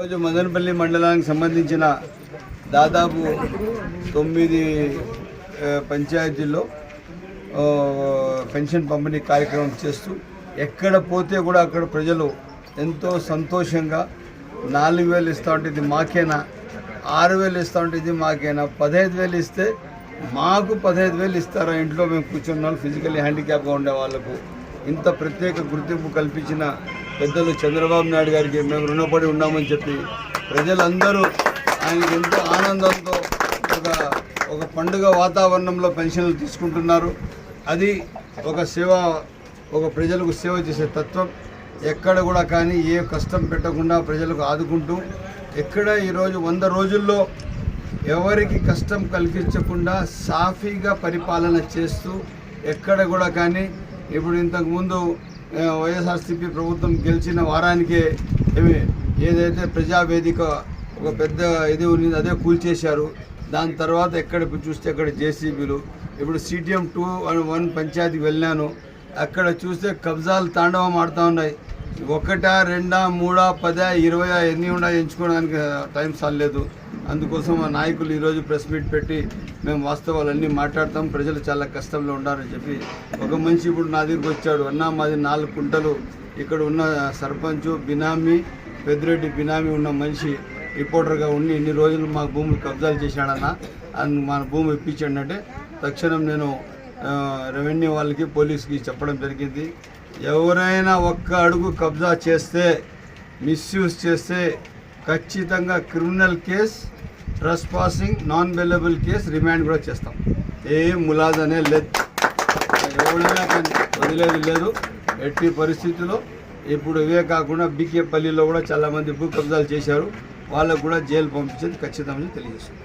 రోజు మదనపల్లి మండలానికి సంబంధించిన దాదాపు 9 పంచాయతీల్లో పెన్షన్ పంపిణీ కార్యక్రమం చేస్తూ ఎక్కడ పోతే కూడా అక్కడ ప్రజలు ఎంతో సంతోషంగా 4,000 ఇస్తూ ఉంటే ఇది మాకేనా, 6,000 ఇస్తూ ఉంటే ఇది మాకేనా, 15,000 ఇస్తే మాకు 15,000 ఇస్తారా, ఇంట్లో మేము కూర్చున్నాం ఫిజికల్లీ హ్యాండిక్యాప్గా ఉండే వాళ్ళకు ఇంత ప్రత్యేక గుర్తింపు కల్పించిన పెద్దలు చంద్రబాబు నాయుడు గారికి మేము రుణపడి ఉన్నామని చెప్పి ప్రజలందరూ ఆయనకి ఎంతో ఆనందంతో ఒక పండుగ వాతావరణంలో పెన్షన్లు తీసుకుంటున్నారు. అది ఒక ప్రజలకు సేవ చేసే తత్వం. ఎక్కడ కూడా కానీ ఏ కష్టం పెట్టకుండా ప్రజలకు ఆదుకుంటూ ఎక్కడ ఈరోజు 100 రోజుల్లో ఎవరికి కష్టం కలిగించకుండా సాఫీగా పరిపాలన చేస్తూ ఎక్కడ కూడా కానీ ఇప్పుడు ఇంతకుముందు వైఎస్ఆర్సీపీ ప్రభుత్వం గెలిచిన వారానికే ఏదైతే ప్రజావేదిక ఒక పెద్ద ఇది ఉంది అదే కూల్చేశారు. దాని తర్వాత ఎక్కడ చూస్తే అక్కడ జేసీబీలు. ఇప్పుడు CTM 2 and 1 పంచాయతీకి వెళ్ళాను, అక్కడ చూస్తే కబ్జాలు తాండవం ఆడుతూ ఉన్నాయి. 1, 2, 3, 10, 20 ఎన్ని ఉన్నాయి ఎంచుకోవడానికి టైం సాలేదు. అందుకోసం మా నాయకులు ఈరోజు ప్రెస్ మీట్ పెట్టి మేము వాస్తవాలన్నీ మాట్లాడతాం, ప్రజలు చాలా కష్టంలో ఉండాలని చెప్పి ఒక మనిషి ఇప్పుడు నా దగ్గరికి వచ్చాడు. అన్నా మాది 4 కుంటలు, ఇక్కడ ఉన్న సర్పంచ్ బినామీ పెద్దిరెడ్డి బినామీ ఉన్న మనిషి రిపోర్టర్గా ఉండి ఇన్ని రోజులు మా భూములు కబ్జాలు చేశాడన్నా, మన భూమి ఇప్పించండి అంటే తక్షణం నేను రెవెన్యూ వాళ్ళకి పోలీస్కి చెప్పడం జరిగింది. ఎవరైనా ఒక్క అడుగు కబ్జా చేస్తే మిస్యూజ్ చేస్తే ఖచ్చితంగా criminal case, trespassing, non bailable case, remand కూడా చేస్తాం. ఏం ములాదనే లేదు, ఎవరైనా వదిలేది లేదు ఎట్టి పరిస్థితుల్లో. ఇప్పుడు ఇవే కాకుండా బీకేపల్లిలో కూడా చాలామంది భూ కబ్జాలు చేశారు, వాళ్ళకు కూడా జైలు పంపించేది ఖచ్చితంగా తెలియజేస్తుంది.